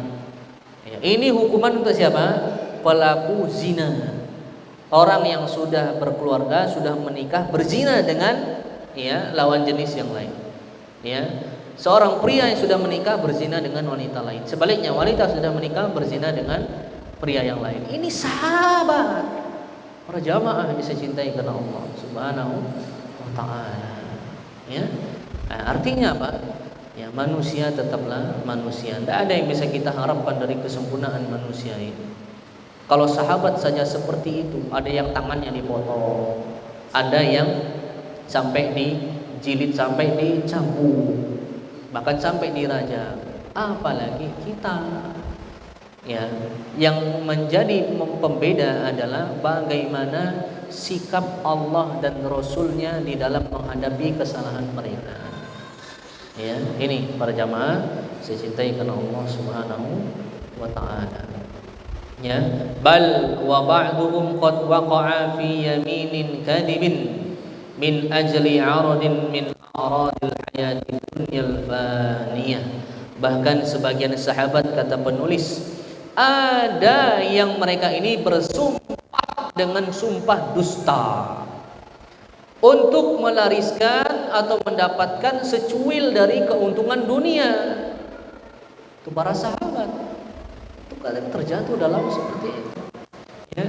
Speaker 1: Ya, ini hukuman untuk siapa? Pelaku zina. Orang yang sudah berkeluarga, sudah menikah, berzina dengan, ya, lawan jenis yang lain. Ya. Seorang pria yang sudah menikah berzina dengan wanita lain. Sebaliknya, wanita sudah menikah berzina dengan pria yang lain. Ini sahabat. Para jamaah yang saya cintai karena Allah subhanahu wa ta'ala. Ya. Nah, artinya apa? Ya, manusia tetaplah manusia. Tidak ada yang bisa kita harapkan dari kesempurnaan manusia ini. Kalau sahabat saja seperti itu, ada yang tangannya dipotong, ada yang sampai dijilid, sampai dicambuk, bahkan sampai dirajam, apalagi kita. Ya, yang menjadi pembeda adalah bagaimana sikap Allah dan Rasulnya di dalam menghadapi kesalahan mereka. Ya, ini para jamaah saya cintai karena Allah subhanahu wa ta'ala. Ya, bal wa ba'duhum qad waqa'a fi yaminin kadhibin min ajli 'aradin min aradil hayatid dunyal faniyah. Bahkan sebagian sahabat, kata penulis, ada yang mereka ini bersumpah dengan sumpah dusta untuk melariskan atau mendapatkan secuil dari keuntungan dunia. Itu para sahabat kadang terjatuh dalam seperti itu. Ya.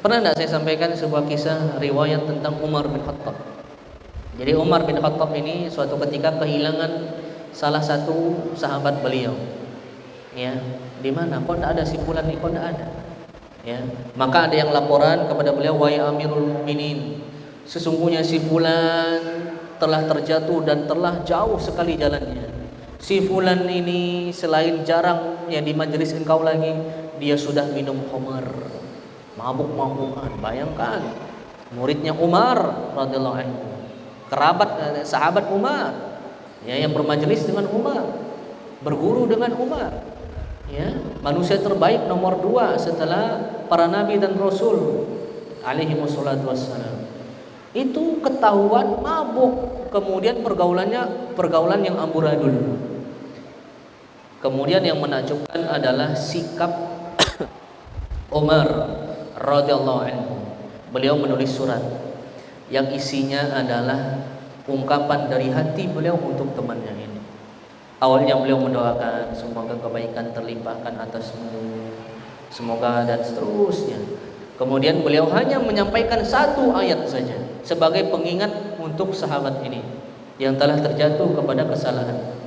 Speaker 1: Pernah tidak saya sampaikan sebuah kisah riwayat tentang Umar bin Khattab. Jadi Umar bin Khattab ini suatu ketika kehilangan salah satu sahabat beliau. Ya, di mana? Kok tidak ada, si fulan ini kok tidak ada. Ya, maka ada yang laporan kepada beliau, wahai Amirul Mukminin, sesungguhnya si fulan telah terjatuh dan telah jauh sekali jalannya. Si fulan ini selain jarang ya di majelis engkau lagi, dia sudah minum khamar, mabuk-mabukan. Bayangkan, muridnya Umar radhiyallahu anhu, kerabat sahabat Umar, ya, yang bermajelis dengan Umar, berguru dengan Umar. Ya, manusia terbaik nomor 2 setelah para nabi dan rasul alaihi wassalatu wassalam. Itu ketahuan mabuk, kemudian pergaulan yang amburadul. Kemudian yang menakjubkan adalah sikap Umar radhiyallahu anhu. Beliau menulis surat yang isinya adalah ungkapan dari hati beliau untuk temannya ini. Awalnya beliau mendoakan semoga kebaikan terlimpahkan atasmu, semoga, dan seterusnya. Kemudian beliau hanya menyampaikan satu ayat saja sebagai pengingat untuk sahabat ini yang telah terjatuh kepada kesalahan,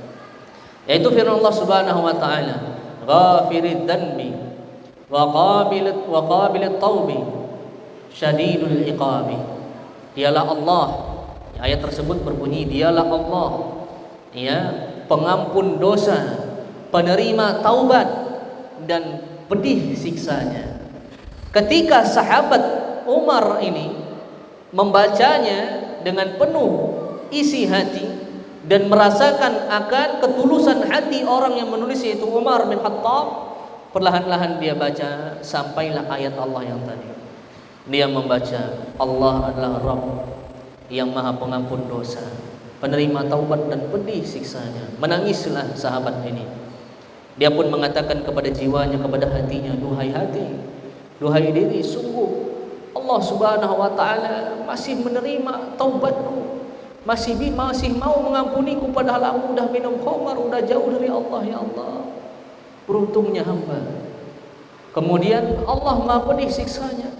Speaker 1: yaitu firman Allah Subhanahu wa taala, "Ghafirid dzanbi wa qabilit taubi syadidul iqabi." Dialah Allah. Ayat tersebut berbunyi, dialah Allah, ya, pengampun dosa, penerima taubat, dan pedih siksanya. Ketika sahabat Umar ini membacanya dengan penuh isi hati dan merasakan akan ketulusan hati orang yang menulis, yaitu Umar bin Khattab, perlahan-lahan dia baca sampailah ayat Allah yang tadi. Dia membaca, Allah adalah Rabb yang Maha Pengampun dosa, penerima taubat dan pedih siksanya. Menangislah sahabat ini. Dia pun mengatakan kepada jiwanya, kepada hatinya, duhai hati, duhai diri, sungguh Allah Subhanahu wa taala masih menerima taubatku, masih mau mengampuniku, padahal aku udah minum khamar, udah jauh dari Allah. Ya Allah, beruntungnya hamba. Kemudian Allah Maha pedih siksanya.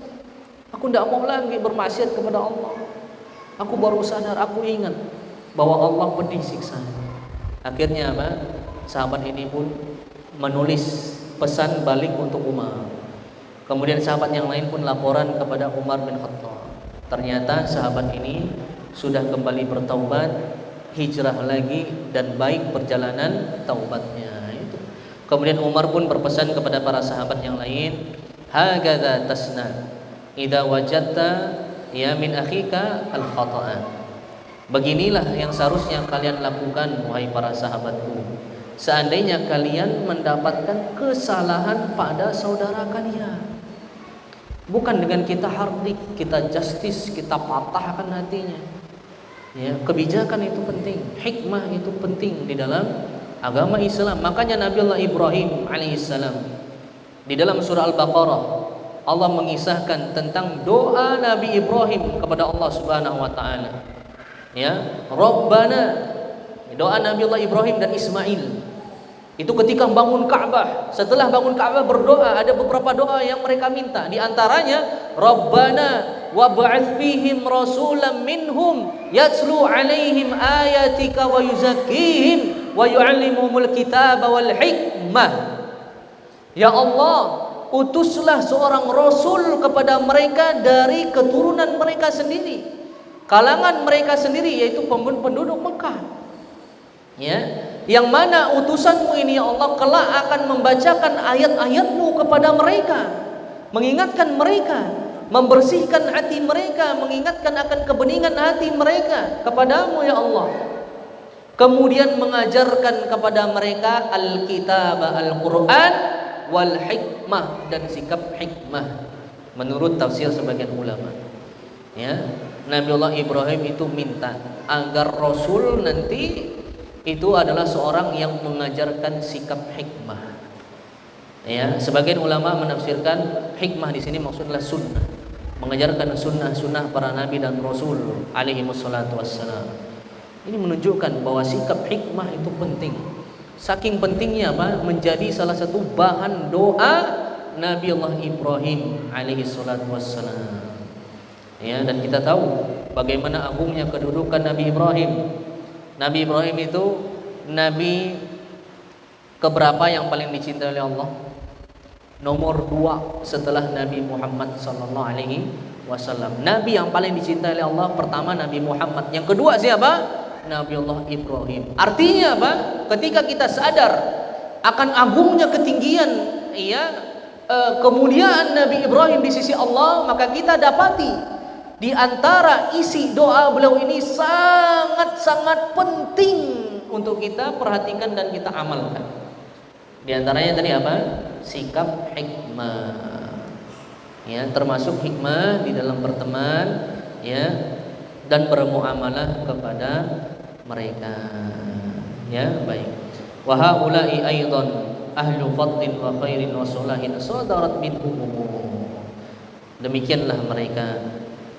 Speaker 1: Aku tidak mau lagi bermaksiat kepada Allah. Aku baru sadar, aku ingat bahwa Allah pedih siksanya. Akhirnya apa? Sahabat ini pun menulis pesan balik untuk Umar. Kemudian sahabat yang lain pun laporan kepada Umar bin Khattab. Ternyata sahabat ini sudah kembali bertaubat, hijrah lagi, dan baik perjalanan taubatnya. Itu. Kemudian Umar pun berpesan kepada para sahabat yang lain, "Hakadza tasna idza wajadta ya min akhika al-khata'a." Beginilah yang seharusnya kalian lakukan, wahai para sahabatku, seandainya kalian mendapatkan kesalahan pada saudara kalian. Bukan dengan kita hardik, kita justice, kita patahkan hatinya. Ya, kebijakan itu penting, hikmah itu penting di dalam agama Islam. Makanya Nabi Allah Ibrahim alaihissalam di dalam surah Al-Baqarah, Allah mengisahkan tentang doa Nabi Ibrahim kepada Allah Subhanahu wa taala. Ya, Rabbana, doa Nabi Allah Ibrahim dan Ismail. Itu ketika bangun Ka'bah. Setelah bangun Ka'bah berdoa, ada beberapa doa yang mereka minta. Di antaranya, Rabbana wab'ats fihim rasulan minhum yatslu 'alaihim ayatika wa yuzakkihim wa yu'allimuhumul kitaba wal hikmah. Ya Allah, utuslah seorang rasul kepada mereka dari keturunan mereka sendiri, kalangan mereka sendiri, yaitu penduduk Mekah. Ya, yang mana utusanmu ini ya Allah kelak akan membacakan ayat-ayatmu kepada mereka, mengingatkan mereka, membersihkan hati mereka, mengingatkan akan kebeningan hati mereka kepadamu ya Allah. Kemudian mengajarkan kepada mereka al-kitab, Al-Quran, wal hikmah, dan sikap hikmah. Menurut tafsir sebagian ulama, ya, Nabi Allah Ibrahim itu minta agar Rasul nanti itu adalah seorang yang mengajarkan sikap hikmah. Ya, sebagian ulama menafsirkan hikmah di sini maksudnya sunnah, mengajarkan sunnah-sunnah para nabi dan rasul alaihi wassalatu wassalam. Ini menunjukkan bahwa sikap hikmah itu penting. Saking pentingnya apa? Menjadi salah satu bahan doa Nabi Allah Ibrahim alaihi salatu wassalam. Ya, dan kita tahu bagaimana agungnya kedudukan Nabi Ibrahim. Nabi Ibrahim itu nabi keberapa yang paling dicintai oleh Allah? nomor 2 setelah Nabi Muhammad sallallahu alaihi wasallam. Nabi yang paling dicintai oleh Allah pertama Nabi Muhammad. Yang kedua siapa? Nabiullah Ibrahim. Artinya apa? Ketika kita sadar akan agungnya ketinggian kemuliaan Nabi Ibrahim di sisi Allah, maka kita dapati di antara isi doa beliau ini sangat-sangat penting untuk kita perhatikan dan kita amalkan. Di antaranya tadi apa? Sikap hikmah. Ya, termasuk hikmah di dalam berteman, ya, dan bermuamalah kepada mereka. Ya, baik. Wa haula'i aidan ahlu fadlin wa khairin wa sulahin sadarat minhum. Demikianlah mereka,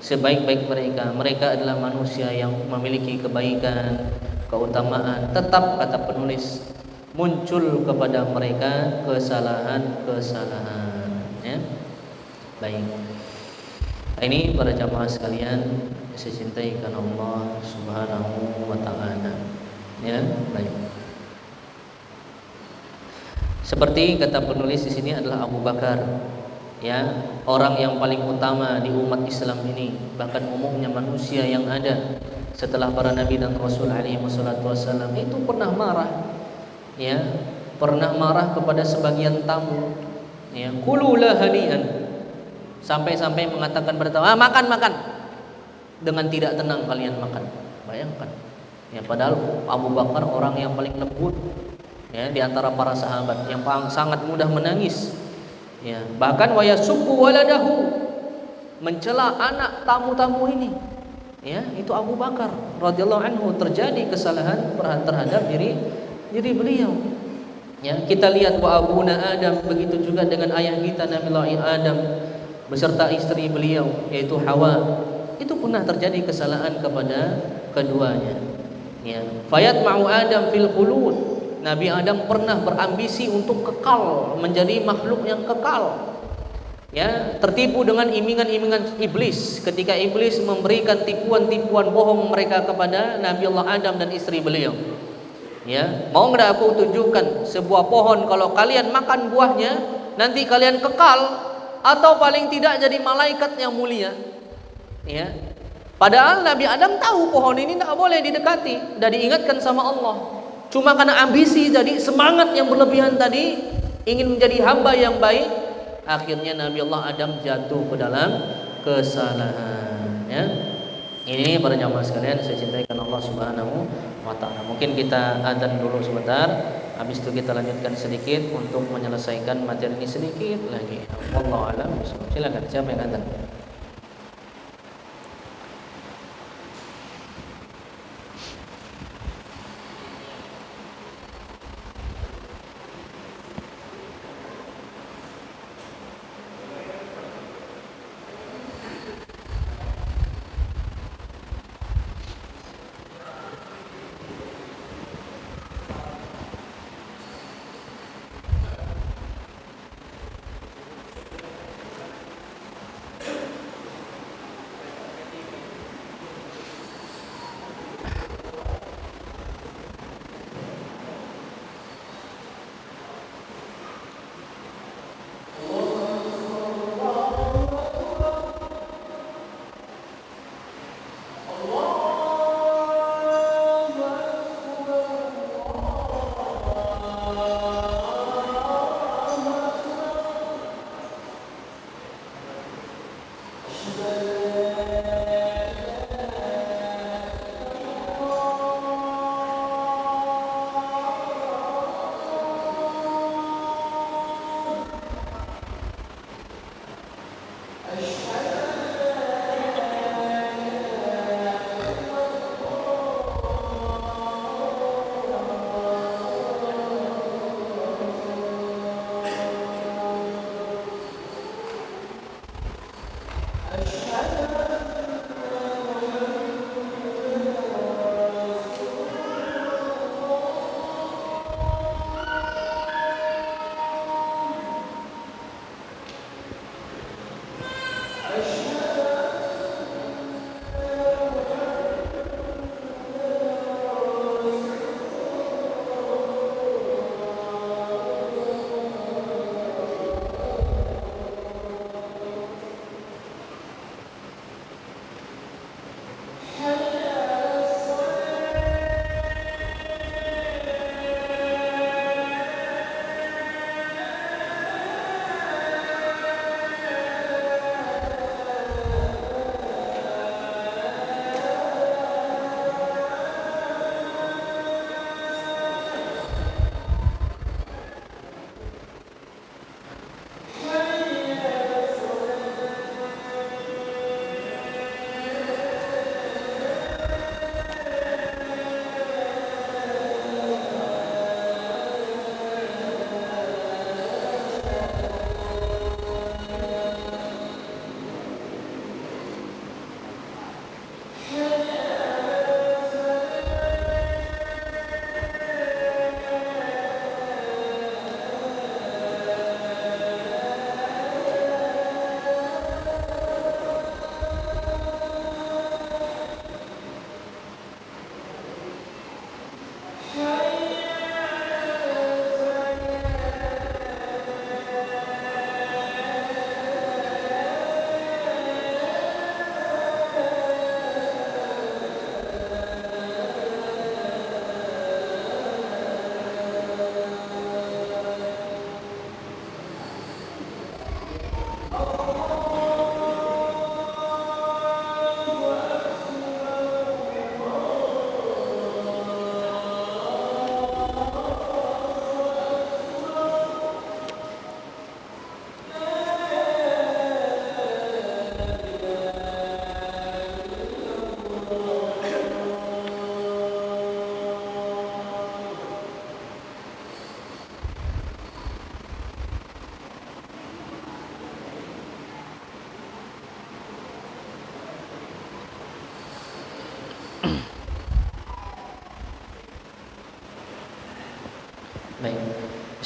Speaker 1: sebaik-baik mereka. Mereka adalah manusia yang memiliki kebaikan, keutamaan. Tetap kata penulis, muncul kepada mereka kesalahan-kesalahan. Ya. Baik. Ini para jamaah sekalian saya cintai karena Allah Subhanahu wa taala. Ya, baik. Seperti kata penulis di sini adalah Abu Bakar, ya, orang yang paling utama di umat Islam ini, bahkan umumnya manusia yang ada setelah para nabi dan rasul alaihi wasallam itu pernah marah, ya, pernah marah kepada sebagian tamu, ya, qulula hanian, sampai-sampai mengatakan pada tamu, makan dengan tidak tenang kalian makan. Bayangkan, ya, padahal Abu Bakar orang yang paling lembut, ya, di antara para sahabat, yang sangat mudah menangis, ya, bahkan wa yasubbu waladahu, mencela anak tamu-tamu ini, ya, itu Abu Bakar radhiyallahu anhu. Terjadi kesalahan terhadap diri beliau, ya. Kita lihat wa abuna Adam, begitu juga dengan ayah kita Nabi Adam beserta istri beliau yaitu Hawa, itu pernah terjadi kesalahan kepada keduanya, ya. Fayat ma'u Adam fil khulud, Nabi Adam pernah berambisi untuk kekal, menjadi makhluk yang kekal, ya, tertipu dengan iming-imingan iblis ketika iblis memberikan tipuan-tipuan bohong mereka kepada Nabi Allah Adam dan istri beliau, ya. Mau enggak aku tunjukkan sebuah pohon, kalau kalian makan buahnya nanti kalian kekal atau paling tidak jadi malaikat yang mulia, ya. Padahal Nabi Adam tahu pohon ini tidak boleh didekati, sudah diingatkan sama Allah. Cuma karena ambisi tadi, semangat yang berlebihan tadi, ingin menjadi hamba yang baik, akhirnya Nabi Allah Adam jatuh ke dalam kesalahan, ya. Ini para jamaah sekalian saya cintai karena Allah Subhanahu wa taala. Mungkin kita adzan dulu sebentar, habis itu kita lanjutkan sedikit untuk menyelesaikan materi ini sedikit lagi. Wallahu a'lam. Silakan, siapa yang adzan?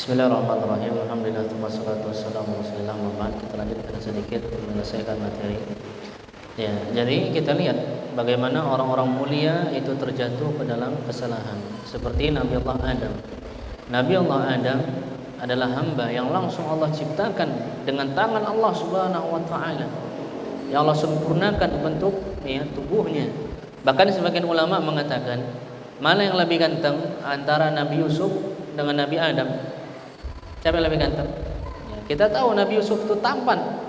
Speaker 1: Bismillahirrahmanirrahim. Alhamdulillah, wassalatu wassalamu ala Rasulillah. Kita lanjutkan sedikit menyelesaikan materi. Ya, jadi kita lihat bagaimana orang-orang mulia itu terjatuh ke dalam kesalahan. Seperti Nabi Allah Adam. Nabi Allah Adam adalah hamba yang langsung Allah ciptakan dengan tangan Allah Subhanahu wa taala. Ya Allah sempurnakan bentuk tubuhnya. Bahkan sebagian ulama mengatakan, mana yang lebih ganteng antara Nabi Yusuf dengan Nabi Adam? Siapa yang lebih ganteng? Ya, kita tahu Nabi Yusuf itu tampan.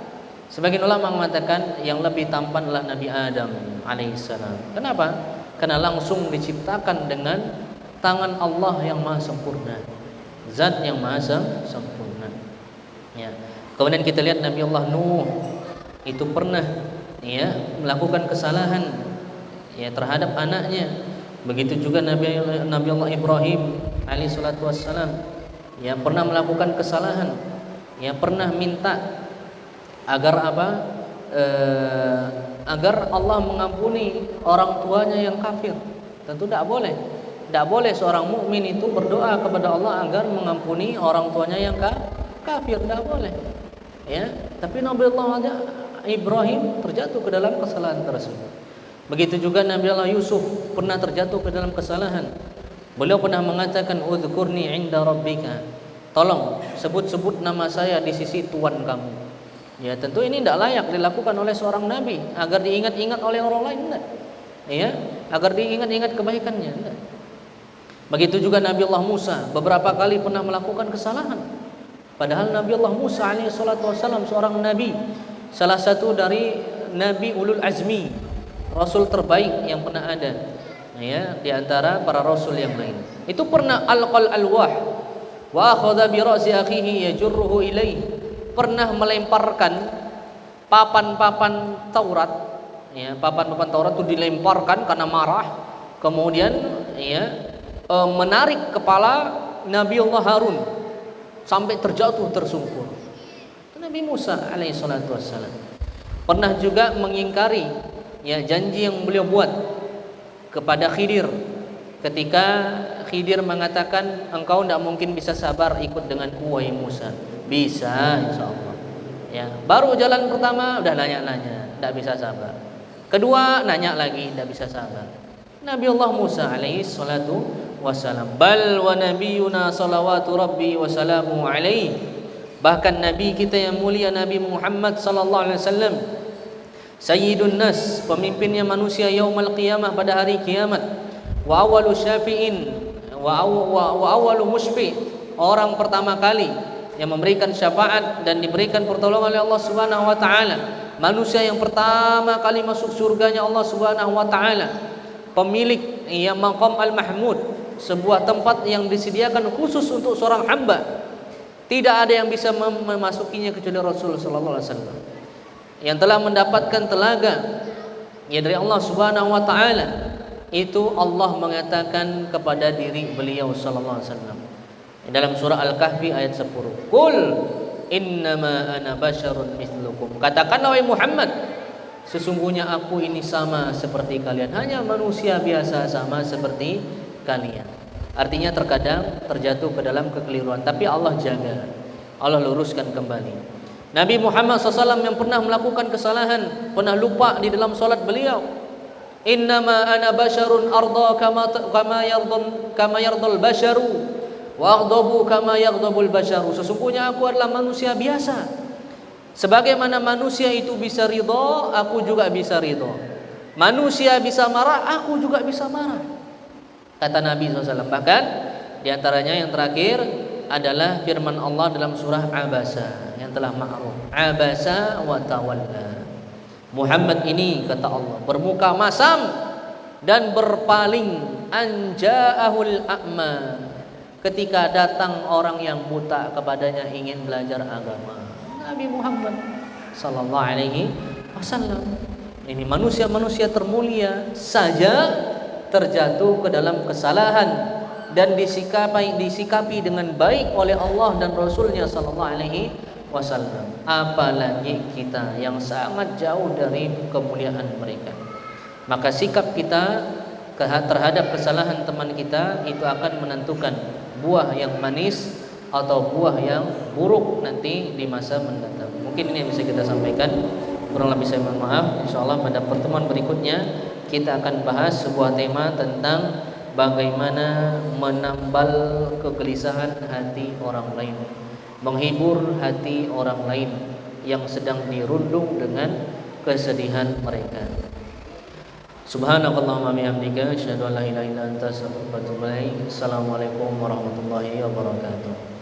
Speaker 1: Sebagian ulama mengatakan yang lebih tampan adalah Nabi Adam alaihissalam. Kenapa? Karena langsung diciptakan dengan tangan Allah yang maha sempurna, zat yang maha sempurna. Ya. Kemudian kita lihat Nabi Allah Nuh itu pernah melakukan kesalahan terhadap anaknya. Begitu juga Nabi Allah Ibrahim alaihissalatu wassalam pernah melakukan kesalahan, pernah minta agar agar Allah mengampuni orang tuanya yang kafir. Tentu tidak boleh. Tidak boleh seorang mukmin itu berdoa kepada Allah agar mengampuni orang tuanya yang kafir. Tidak boleh. Ya, tapi Nabi Allah Ibrahim terjatuh ke dalam kesalahan tersebut. Begitu juga Nabi Allah Yusuf pernah terjatuh ke dalam kesalahan. Beliau pernah mengatakan, "Udhkurni 'inda rabbika." Tolong sebut-sebut nama saya di sisi Tuhan kamu. Ya, tentu ini tidak layak dilakukan oleh seorang nabi agar diingat-ingat oleh orang lain, enggak. Ya, agar diingat-ingat kebaikannya, enggak. Begitu juga Nabi Allah Musa beberapa kali pernah melakukan kesalahan. Padahal Nabi Allah Musa alaihissalatu wassalam seorang nabi, salah satu dari nabi ulul azmi, rasul terbaik yang pernah ada. Ya, di antara para rasul yang lain. Itu pernah alqal alwah wa akhadha bi ra'si akhihi yajurruhu ilaih. Pernah melemparkan papan-papan Taurat. Ya, papan-papan Taurat itu dilemparkan karena marah. Kemudian menarik kepala Nabi Allah Harun sampai terjatuh tersungkur. Itu Nabi Musa alaihissalatu wassalam. Pernah juga mengingkari janji yang beliau buat kepada Khidir ketika Khidir mengatakan, engkau tidak mungkin bisa sabar ikut denganku wahai Musa. Bisa insyaallah. Ya, baru jalan pertama udah nanya-nanya, tidak bisa sabar. Kedua nanya lagi, tidak bisa sabar. Nabi Allah Musa alaihi salatu wassalam, bal wa nabiyuna salawatu rabbi wa salamu alaihi. Bahkan nabi kita yang mulia Nabi Muhammad sallallahu alaihi wasallam, sayyidun nas, pemimpinnya manusia yaumul qiyamah, pada hari kiamat, wa awwalu syafi'in wa awwalu musyfi', orang pertama kali yang memberikan syafaat dan diberikan pertolongan oleh Allah Subhanahu wa taala, manusia yang pertama kali masuk surganya Allah Subhanahu wa taala, pemilik maqam al-mahmud, sebuah tempat yang disediakan khusus untuk seorang hamba. Tidak ada yang bisa memasukinya kecuali Rasul sallallahu alaihi wasallam yang telah mendapatkan telaga dari Allah Subhanahu wa taala. Itu Allah mengatakan kepada diri beliau sallallahu alaihi wasallam dalam surah Al-Kahfi ayat 10, "Qul innama ana basyarun mithlukum." Katakanlah wahai Muhammad, sesungguhnya aku ini sama seperti kalian, hanya manusia biasa sama seperti kalian. Artinya terkadang terjatuh ke dalam kekeliruan, tapi Allah jaga, Allah luruskan kembali. Nabi Muhammad SAW yang pernah melakukan kesalahan, pernah lupa di dalam solat beliau, "Innama ana basyarun arda kama yardal basyaru wa aghdabu kama yaghdabul basyaru." Sesungguhnya aku adalah manusia biasa. Sebagaimana manusia itu bisa ridha, aku juga bisa ridha. Manusia bisa marah, aku juga bisa marah. Kata Nabi SAW. Bahkan diantaranya yang terakhir adalah firman Allah dalam surah Abasa yang telah ma'ruf. Abasa wa tawalla. Muhammad ini, kata Allah, bermuka masam dan berpaling, anja'ahul a'ma, ketika datang orang yang buta kepadanya ingin belajar agama. Nabi Muhammad sallallahu alaihi wasallam ini manusia-manusia termulia saja terjatuh ke dalam kesalahan dan disikapi dengan baik oleh Allah dan Rasulnya sallallahu alaihi wasallam. Apalagi kita yang sangat jauh dari kemuliaan mereka. Maka sikap kita terhadap kesalahan teman kita itu akan menentukan buah yang manis atau buah yang buruk nanti di masa mendatang. Mungkin ini yang bisa kita sampaikan. Kurang lebih saya mohon maaf. Insyaallah pada pertemuan berikutnya kita akan bahas sebuah tema tentang bagaimana menambal kegelisahan hati orang lain, menghibur hati orang lain yang sedang dirundung dengan kesedihan mereka. Subhanakallahumma bihamdika asyhadu an la ilaha illa anta astaghfiruka wa atubu ilaik. Assalamualaikum warahmatullahi wabarakatuh.